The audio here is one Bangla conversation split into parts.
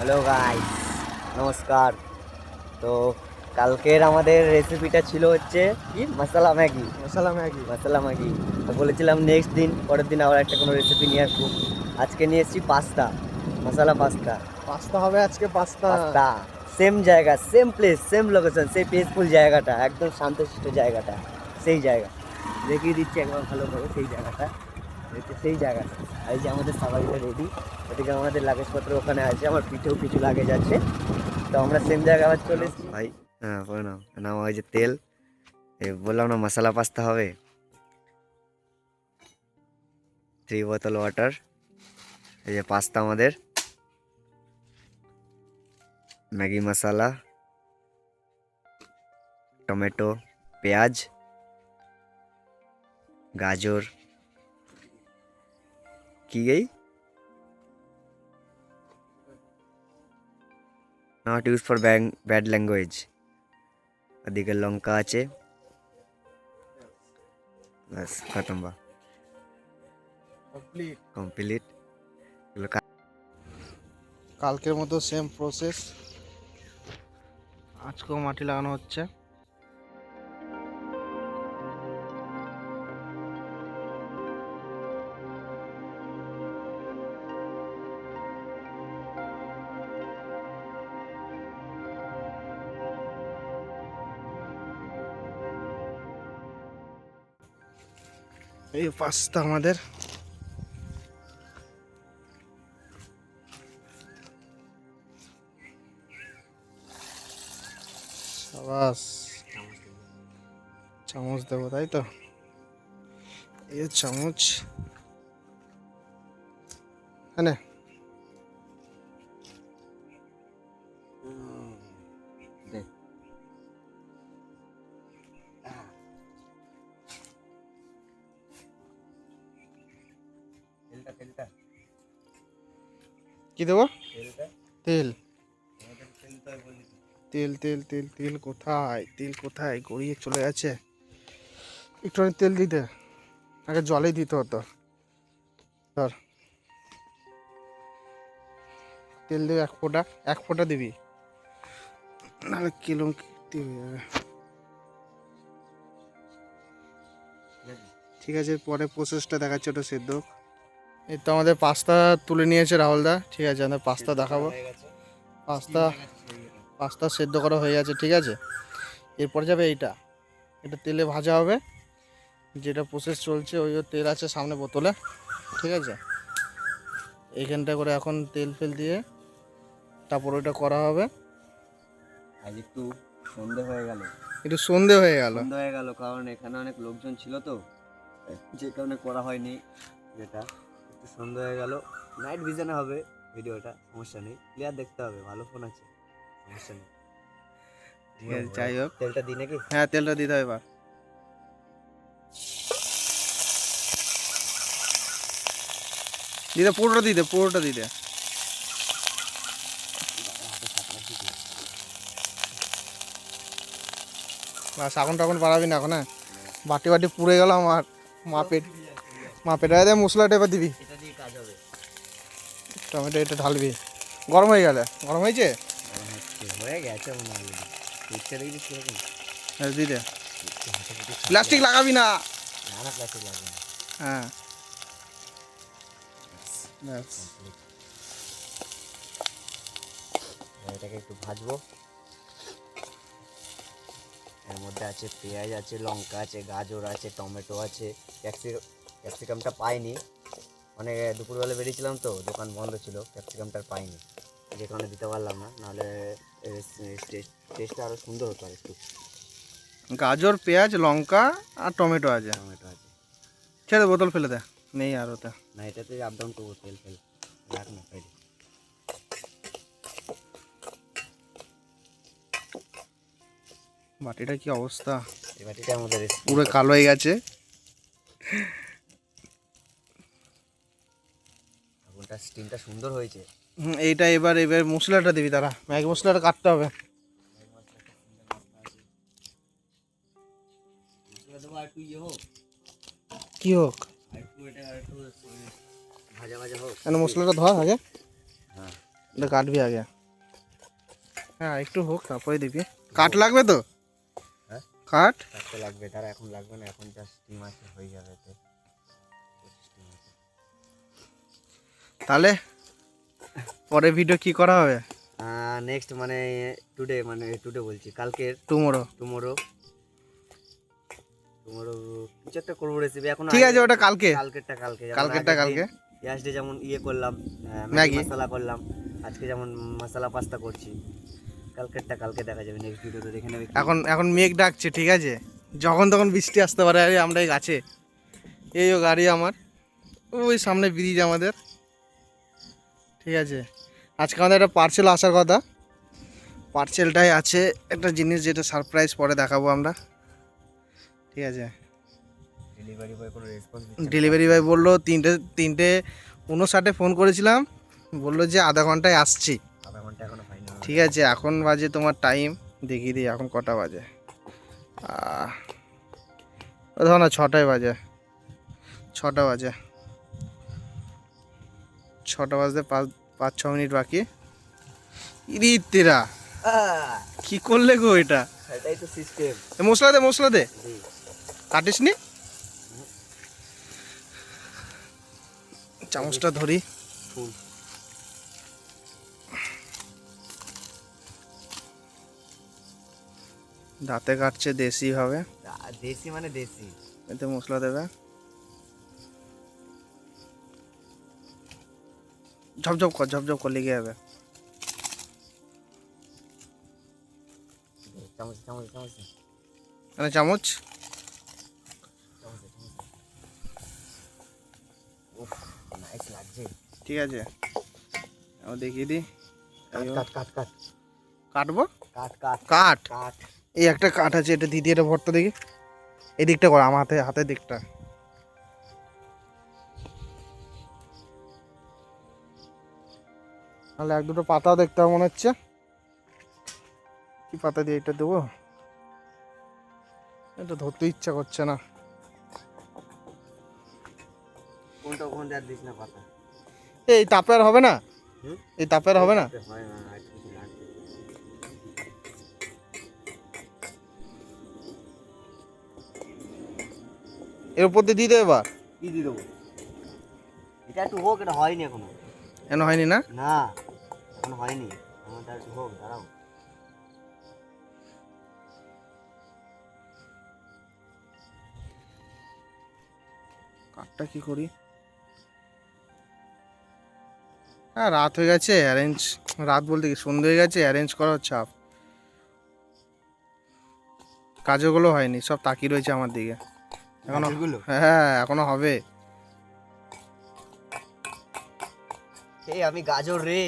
হ্যালো গাইস, নমস্কার। তো কালকের আমাদের রেসিপিটা ছিল হচ্ছে কি মশলা ম্যাগি। মশলা ম্যাগি তো বলেছিলাম নেক্সট দিন, পরের দিন আবার একটা কোনো রেসিপি নিয়ে আসবো। আজকে নিয়ে এসেছি পাস্তা, মশলা পাস্তা। পাস্তা হবে আজকে পাস্তা। পাস্তা সেম জায়গা, সেম প্লেস, সেম লোকেশন, সেই পিসফুল জায়গাটা, একদম শান্তশিষ্ট জায়গাটা, সেই জায়গা দেখিয়ে দিচ্ছি একবার ভালো করে। সেই জায়গাটা হচ্ছে সেই জায়গাটা। আর এই যে আমাদের সবাইটা রেডি, ওদিকে আমাদের লাগেজপত্র ওখানে আছে, আমার পিঠেও কিছু লাগেজ আছে। তো আমরা সেম জায়গায় আবার চলে এসেছি ভাই। হ্যাঁ বলে নাও নাও, ওই যে তেল, বললাম না মশলা পাস্তা হবে। 3 বোতল ওয়াটার, এই যে পাস্তা আমাদের, ম্যাগি মশলা, টমেটো, পেঁয়াজ, গাজর, কি গই not use for bad language. ওদিকে লঙ্কা আছে, ব্যাস খতম, বা কমপ্লিট। কালকের মতো সেম প্রসেস, আজকেও মাটি লাগানো হচ্ছে। এই পাস্তা আমাদের সাবাস। চামচ দেবো তাই তো, এই চামচ। হ্যাঁ কি দেবো? তেল তেল তেল তেল তেল কোথায়? তেল কোথায়? গড়িয়ে চলে গেছে। একটু তেল দিতে, আগে জলেই দিতে হতো। ধর তেল দেবে, এক ফোঁটা দিবি, নাহলে কিলো হয়ে যাবে। ঠিক আছে, পরে প্রসেসটা দেখাচ্ছে, ওটা সেদ্ধ হোক। এই তো আমাদের পাস্তা তুলে নিয়েছে রাহুলদা। ঠিক আছে, আমাদের পাস্তা দেখাবো। পাস্তা পাস্তা সেদ্ধ করা হয়ে গেছে, ঠিক আছে। এরপর যাবে এইটা, এটা তেলে ভাজা হবে। যেটা প্রসেস চলছে, ওই তেল আছে সামনে বোতলে, ঠিক আছে। এইখানটা করে এখন তেল ফেল দিয়ে তারপর ওইটা করা হবে। আজ একটু সন্ধে হয়ে গেল, একটু সন্ধে হয়ে গেল। কারণ এখানে অনেক লোকজন ছিল তো, যে কারণে করা হয়নি। যেটা একটু সন্ধ্যা হয়ে গেল, নাইট ভিশনে হবে ভিডিওটা, সমস্যা নেই, ক্লিয়ার দেখতে হবে, ভালো ফোন আছে, সমস্যা নেই। ঠিক আছে, যাই হোক। তেলটা দিই নাকি? হ্যাঁ, তেলটা দিতে হবে এবার। পুরোটা দিতে। বাস, এখন তখন বাড়াবি না এখন। হ্যাঁ, বাটি বাটি পুড়ে গেল আমার। মা পেটা দেয়, মশলাটা এবার দিবি। এটা দিয়ে কাজ হবে। টমেটো এটা ঢালবি। গরম হয়ে গেলে, গরম হয়েছে, হয়ে গেছে মনে হয়। দেখতে দেখবি কিরকম। দিতে। প্লাস্টিক লাগাবি না। না প্লাস্টিক লাগবে না। হ্যাঁ, ব্যাস। এটাকে একটু ভাজবো। এর মধ্যে আছে পেঁয়াজ আছে, লঙ্কা আছে, গাজর আছে, টমেটো আছে, ক্যাপসিকামটা পাইনি, অনেক দুপুরবেলা বেরিয়েছিলাম তো, দোকান বন্ধ ছিল, ক্যাপসিকামটা পাইনি, যে কারণে দিতে পারলাম না, নাহলে টেস্টটা আরও সুন্দর হতো আর একটু। গাজর, পেঁয়াজ, লঙ্কা আর টমেটো আছে। টমেটো আছে, ছেড়ে বোতল ফেলে দে, নেই আর ওটা। না এটাতে আপ ডাউন করবো, তেল ফেল রাখ না সাইডে। বাটিটা কি অবস্থা, এই বাটিটা আমাদের পুরো কালো হয়ে গেছে। আগুনটা স্টিমটা সুন্দর হয়েছে। এইটা এবার এবার মশলাটা দিবি, তারা ম্যাগি মশলাটা কাটতে হবে। কি হোক, ভাজা ভাজা হোক, মশলাটা ধর আগে। হ্যাঁ এটা কাটবি আগে। হ্যাঁ একটু হোক তারপরে দিবি। কাঠ লাগবে তো? হ্যাঁ কাঠ কাটতে লাগবে, তারা এখন লাগবে না, এখন জাস্ট স্টিম আছে হয়ে যাবে এতে। স্টিম আছে। তাহলে পরে ভিডিও কি করা হবে? নেক্সট মানে টুডে বলছি, কালকের টুমোরো। টুমোরো টুমোরো কিছু একটা করবো রেসিপি, এখন ঠিক আছে ওটা কালকে। কালকেরটা কালকে, কালকেরটা কালকে। ইয়াসডে যেমন করলাম, ম্যাগি মশলা করলাম, আজকে যেমন মশলা পাস্তা করছি, কালকেরটা কালকে দেখা যাবে নেক্সট ভিডিওতে, দেখে নেবে। এখন এখন মেঘ ডাকছে, ঠিক আছে, যখন তখন বৃষ্টি আসতে পারে। আরে আমরা এই গাছে, এইও গাড়ি আমার, ওই সামনে ব্রিজ আমাদের, ঠিক আছে। আজকে আমাদের একটা পার্সেল আসার কথা, পার্সেলটাই আছে একটা জিনিস যেটা সারপ্রাইজ পরে দেখাবো আমরা, ঠিক আছে। ডেলিভারি বয় কোনো রেসপন্স ডেলিভারি বয় বললো 3:59 ফোন করেছিলাম, বললো যে আধা ঘন্টায় আসছি। আধা ঘন্টা এখনো পাইনি। ঠিক আছে, এখন বাজে তোমার টাইম দেখিয়ে দিই এখন কটা বাজে। ধরো না 6টায় বাজে, 6টা বাজে, 6টা বাজতে 5-6 মিনিট বাকি। ইরি তেরা কি করলে গো এটা? এটাই তো সিস্টেম। মশলা দে, মশলা দে। কাটিস নি? চামচটা ধরি। দাঁতে কাটছে দেশি ভাবে, দেশি মানে দেশি। এতে মশলা দেবে, ঝপঝপ কর, ঝপঝপ কর, লেগে যাবে। চামচ চামচ চামচ মানে চামচ। উফ নাইস লাগছে। ঠিক আছে, আমি দেখিয়ে দিই। কাট কাট কাট কাটবো, কাট কাট কাট। কাট। এই একটা কাঠ আছে, এটা দিদি, এটা ভরটা দেখি। এই দিকটা কর, আমার হাতের দিকটা। তাহলে 1-2টো পাতাও দেখতে হবে মনে হচ্ছে। কি পাতা দিয়ে এটা দেবো? এটা ধরতে ইচ্ছা করছে না। কোনটা ওখানে আর দিস না পাতা। এই তাপে আর হবে না, এই তাপে আর হবে না। হয় না, আর কিছু লাগবে। এর উপর দিয়ে দিয়ে দেবে এবার। কি দিয়ে দেবো? এটা একটু হোক, এটা হয়নি এখনো। কেন হয়নি না? না এখন হয়নি, আমাদের একটু হোক, দাঁড়াও। কাঠটা কি করি? হ্যাঁ রাত হয়ে গেছে, অ্যারেঞ্জ, রাত বলতে কি সন্ধ্যে হয়ে গেছে, অ্যারেঞ্জ করার চাপ। কাজগুলো হয়নি, সব তাকিয়ে রয়েছে আমার দিকে এখনো। গাজরগুলো? হ্যাঁ এখনো হবে। এই আমি গাজর রে,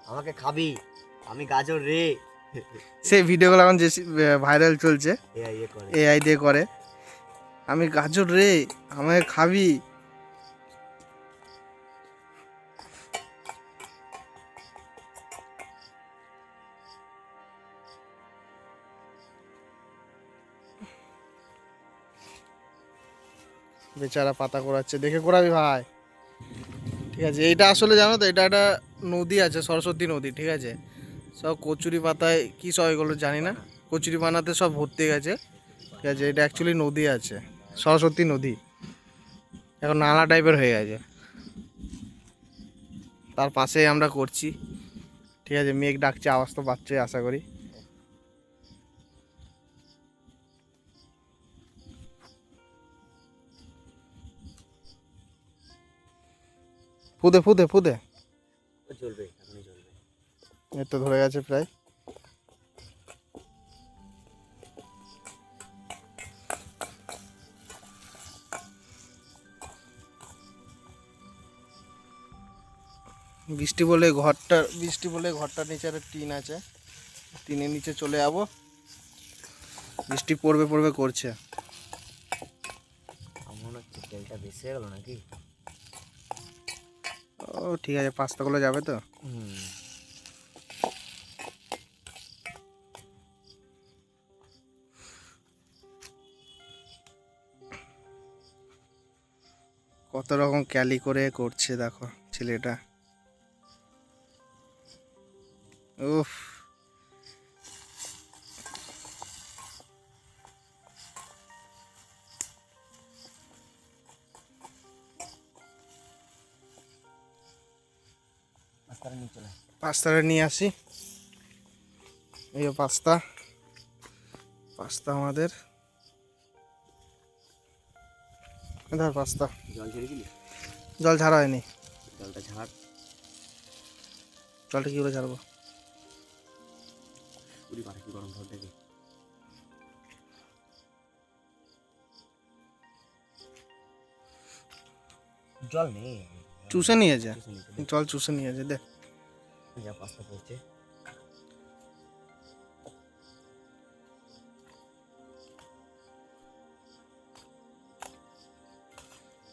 আমাকে খাবি, আমি গাজর রে। সেই ভিডিওগুলো এখন যে ভাইরাল চলছে, করে এআই দিয়ে করে, আমি গাজর রে, আমাকে খাবি। বেচারা পাতা কোড়াচ্ছে, দেখে কোড়াবি ভাই, ঠিক আছে। এইটা আসলে জানো তো, এটা একটা নদী আছে, সরস্বতী নদী, ঠিক আছে। সব কচুরি পাতায় কি সব এগুলো জানি না, কচুরি বানাতে সব ভর্তি গেছে, ঠিক আছে। এটা অ্যাকচুয়ালি নদী আছে, সরস্বতী নদী, এখন নালা টাইপের হয়ে গেছে, তার পাশেই আমরা করছি, ঠিক আছে। মেঘ ডাকছে, আওয়াজ তো পাচ্ছে আশা করি। ফুদে ফুদে ফুদে, চলবে, এখনই চলবে। এর তো ধরে গেছে প্রায়। বৃষ্টি বলে ঘরটার নিচে একটা টিন আছে, টিনের নিচে চলে যাবো, বৃষ্টি পড়বে পড়বে করছে। আমার মনে হচ্ছে তেলটা বেশি হয়ে গেল নাকি। ও ঠিক আছে, পাস্তাগুলো যাবে তো। কত রকম ক্যালি করে করছে দেখো ছেলেটা। উফ, পাস্তাটা নিয়ে চলে আয়। পাস্তাটা নিয়ে আসি। এই যে পাস্তা, পাস্তা আমাদের, ধর পাস্তা। জল ছেড়ে দিলি? জল ছাড়া হয়নি। জলটা ঝাড়। জলটা কি করে ছাড়বো? পুরি পাটা কি গরম জল দেখে। জল নেই, চুষে নিয়েছে, চুষে নিতে দে। জল চুষে নিয়েছে, দে। যা পাস্তা পড়ছে।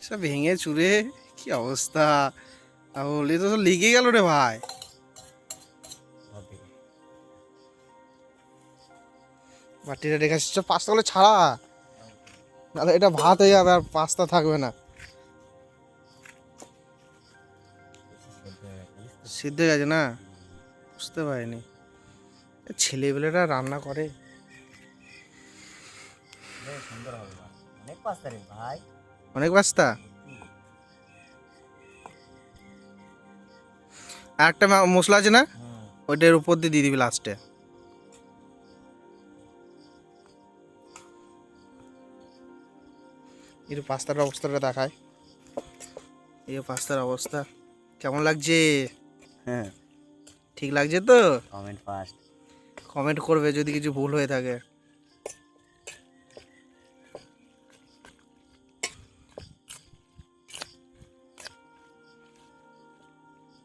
সব ভেঙে চুরে কি অবস্থা, তাহলে তো সব লিগে গেল রে ভাই। ভাব দেখে। বাটিটা রেখে আসছিস, পাস্তাগুলো ছাড়া, নাহলে এটা ভাত হয়ে যাবে আর পাস্তা থাকবে না। সিদ্ধ হয়ে গেছে না? বুঝতে পারিনি। ছেলেবেলেরা রান্না করে। বেশ সুন্দর হবে ভাই। অনেক পাস্তা রে ভাই। অনেক পাস্তা। আর একটা মশলা আছে না, ওইটার উপর দিয়ে দিবি লাস্টে। একটু পাস্তার অবস্থাটা দেখায়। এই পাস্তার অবস্থা কেমন লাগছে? হ্যাঁ, ঠিক লাগছে তো? Comment first. কমেন্ট করবে যদি কিছু ভুল হয়ে থাকে।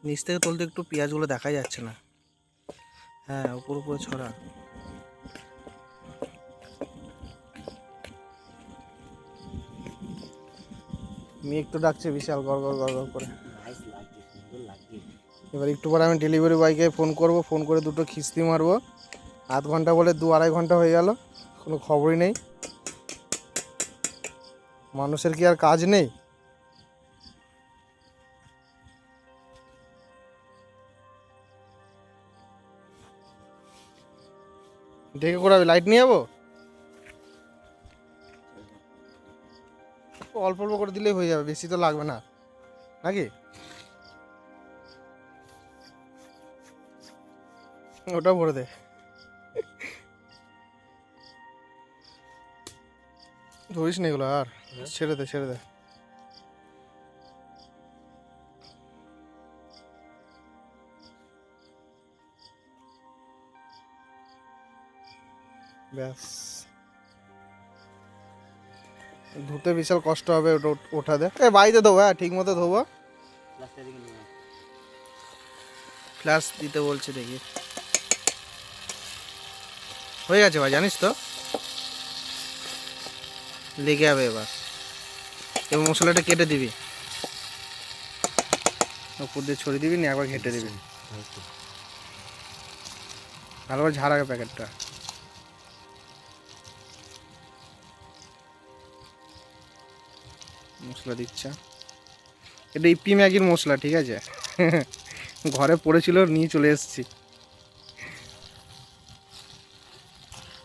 নিচ থেকে তুলতে একটু পেঁয়াজগুলো দেখা যাচ্ছে না। হ্যাঁ, উপর উপরে ছড়া। মেঘ তো ডাকছে বিশাল গড় গড় গড় গড় করে। নাইস লাগছে, সুন্দর লাগছে। এবার একটু পরে আমি ডেলিভারি বয়কে ফোন করব, ফোন করে দুটো খিস্তি মারবো। আধ ঘন্টা বলে 2-2.5 ঘন্টা হয়ে গেল, কোনো খবরই নেই। মানুষের কি আর কাজ নেই? ডেকে করাবে, লাইট নিয়ে যাবো? অল্প অল্প করে দিলেই হয়ে যাবে, বেশি তো লাগবে না নাকি? ওটা ভরে দে। ধরিস না এগুলো আর, ছেড়ে দে ছেড়ে দে। ব্যাস, ধুতে বিশাল কষ্ট হবে, ওটা ওঠা দে। বাড়িতে ধোবো, হ্যাঁ ঠিক মতো ধোবো। লাস্টের দিকে নিয়ে আয়। ফ্ল্যাশ দিতে বলছে, দেখি। হয়ে গেছে ভাই, জানিস তো, লেগে যাবে এবার। এবার মশলাটা কেটে দিবি, উপর দিয়ে ছড়িয়ে দিবি, নিয়ে একবার ঘেটে দিবি। ভালোভাবে ঝাড় আগে প্যাকেটটা। মশলা দিচ্ছে, এটা ইপি ম্যাগির মশলা, ঠিক আছে? ঘরে পড়েছিল, নিয়ে চলে এসেছি।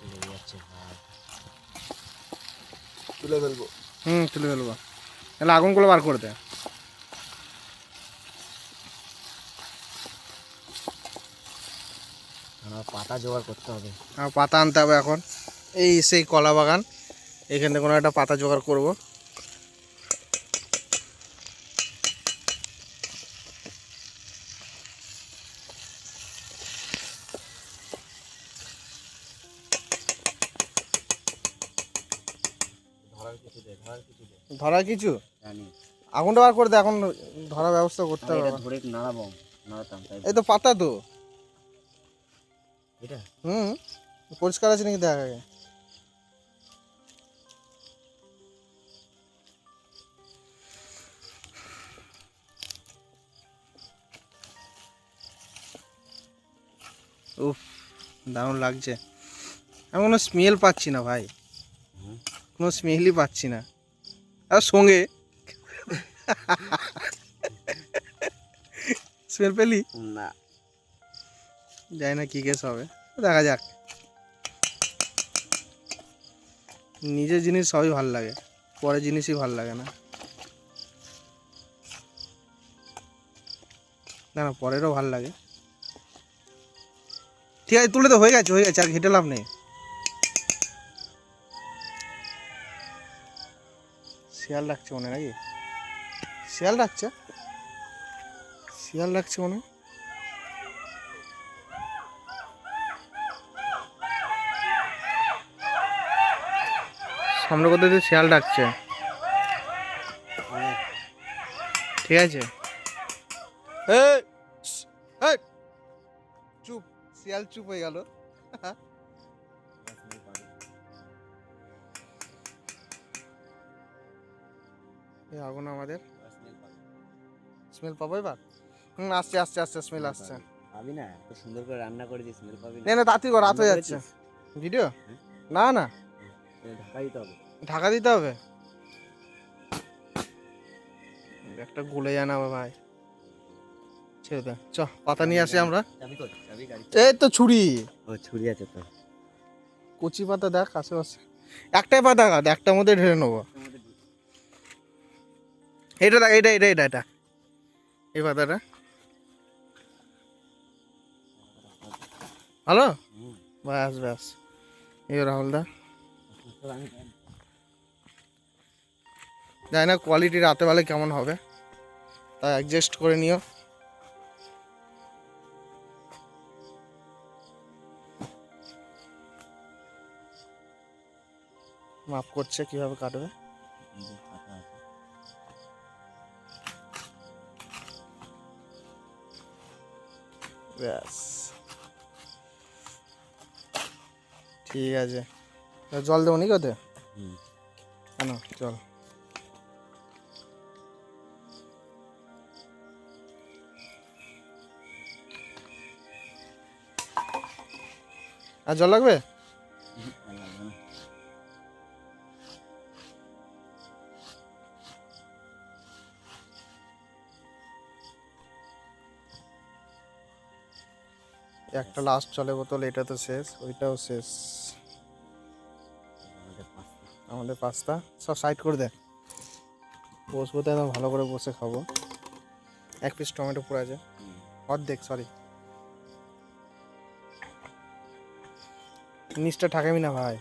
লেগে যাচ্ছে ভাই। তুলে ফেলবো। তুলে ফেলবো। তাহলে আগুনগুলো বার করে দে। আমার পাতা জোগাড় করতে হবে। পাতা আনতে হবে এখন। এই সেই কলা বাগান, এখান থেকে কোনো একটা পাতা জোগাড় করব। ধরার কিছু জানি। আগুনটা বার করে দে, এখন ধরার ব্যবস্থা করতে আমি হবে। এটা ধরে নাড়াবো, নাড়াতাম তাই। এই তো পাতা তো। এটা পরিষ্কার আছে নাকি দেখ আগে। উফ, দারুণ লাগছে। আমি কোনো স্মেল পাচ্ছি না ভাই, কোনো স্মেলই পাচ্ছি না। আর সঙ্গে স্মেল পেলি না, জানি না কী কেস হবে, দেখা যাক। নিজের জিনিস সবই ভাল লাগে, পরের জিনিসই ভাল লাগে না। না না, পরেরও ভাল লাগে। ঠিক আছে, তুলে তো হয়ে গেছে, আর ঘেটে লাভ নেই। শিয়াল ডাকছে মনে হয় নাকি? শিয়াল ডাকছে মনে হয়। সামনে কোথাও দিয়ে শিয়াল ডাকছে। ঠিক আছে, চুপ, শিয়াল চুপ হয়ে গেল। আগুন আমাদের স্মেল পাবো এবার। আসছে স্মেল আসছে। পাবি না, এত সুন্দর করে রান্না করে দিস, স্মেল পাবি না তাড়াতাড়ি কর, রাত হয়ে যাচ্ছে। ভিডিও না না, ঢাকা দিতে হবে। ঢাকা দিতে হবে। একটা গলে যায় না ভাই, ছেড়ে দে। চ, পাতা নিয়ে আসি আমরা। এই তো ছুরি, ছুরি আছে তো। কচি পাতা দেখ আশেপাশে, একটাই পাতা কাট, একটার মধ্যে ঢেলে নেবো। এটা দেখ, এটা এই পাতাটা ভালো। ব্যাস এই রাহুলদা, জানি না কোয়ালিটি রাতে বেলা কেমন হবে, তা অ্যাডজাস্ট করে নিও। মাপ করছে কিভাবে কাটবে। ব্যাস ঠিক আছে, জল দেবো নি ওতে? কেন জল? আর জল লাগবে? একটা লাস্ট চলে বোতল, এটা তো শেষ, ওইটাও শেষ। আমাদের পাস্তা সব সাইড করে দে, বসবো তো একদম ভালো করে বসে খাবো। এক পিস টমেটো পড়ে আছে, অর্ধেক, সরি নিচটা ঠাকাবি না ভাই।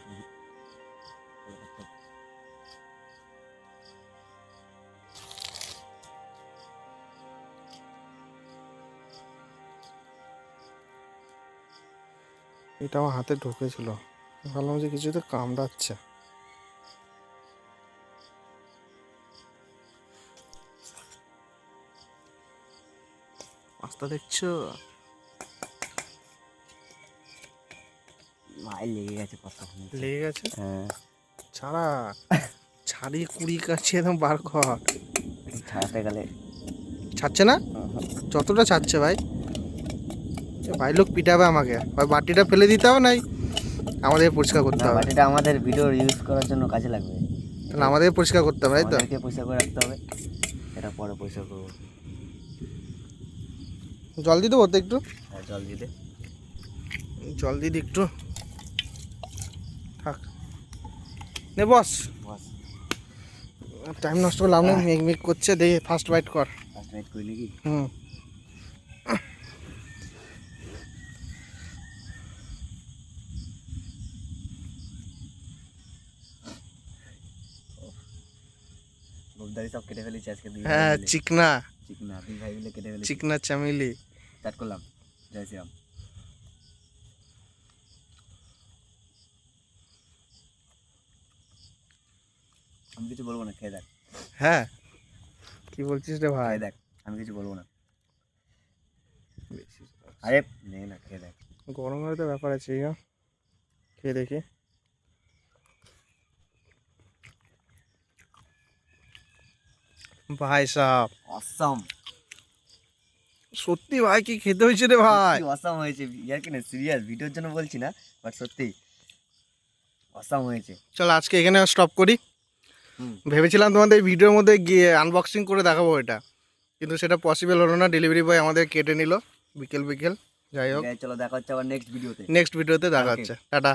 এটা আমার হাতে ঢুকেছিল, ভাবলাম যে কিছুতে কামড়াচ্ছে। পাস্তা দেখছো? মায়ের লেগে গেছে, পাস্তা লেগে গেছে। হ্যাঁ, ছাড়িয়ে কুড়ি কাটছি একদম বার কর। ছাড়াতে গেলে ছাড়ছে না, যতটা ছাড়ছে ভাই। ভাই লোক পিটাবে আমাকে, ভাই বাটিটা ফেলে দিতে হবে, নাই আমাদের পরিষ্কার করতে হবে। বাটিটা আমাদের ভিডিও ইউজ করার জন্য কাজে লাগবে, তাহলে আমাদের পরিষ্কার করতে হবে, তাই তো? আমাদেরকে পয়সা করে রাখতে হবে, এটা পরে পয়সা করবো। জল দিয়ে দেবো তো একটু? হ্যাঁ, জল দিয়ে দে। জল দিয়ে দিই একটু, থাক নে বস। টাইম নষ্ট করে লাভ নেই, মেঘ করছে, দেখি ফার্স্ট বাইট কর। ফার্স্ট নাইট করি নাকি? গোবদারি সব কেটে ফেলেছি আজকে। হ্যাঁ, চিকনা দুই ভাই মিলে কেটে ফেলেছি। চিকনা চামেলি স্টার্ট করলাম। জয় শ্রীরাম। আমি কিছু বলবো না, খেয়ে দেখ। হ্যাঁ, কি বলছিস রে ভাই? দেখ, আমি কিছু বলবো না। আরে নে না, খেয়ে দেখ। গরম হলে তো ব্যাপার আছে, খেয়ে দেখি। ভাই সাহেব অসাম, সত্যি ভাই, কি খেতে হয়েছে রে ভাই? অসাম হয়েছে, ইয়ার কি না, সিরিয়াস, ভিডিওর জন্য বলছি না, বাট সত্যি অসাম হয়েছে। চল আজকে এখানে স্টপ করি। ভেবেছিলাম তোমাদের ভিডিওর মধ্যে গিয়ে আনবক্সিং করে দেখাবো এটা, কিন্তু সেটা পসিবল হলো না। ডেলিভারি বয় আমাদের কেটে নিল বিকেল। যাই হোক চলো দেখা হচ্ছে আবার নেক্সট ভিডিওতে। নেক্সট ভিডিওতে দেখা Okay. হচ্ছে, টাটা।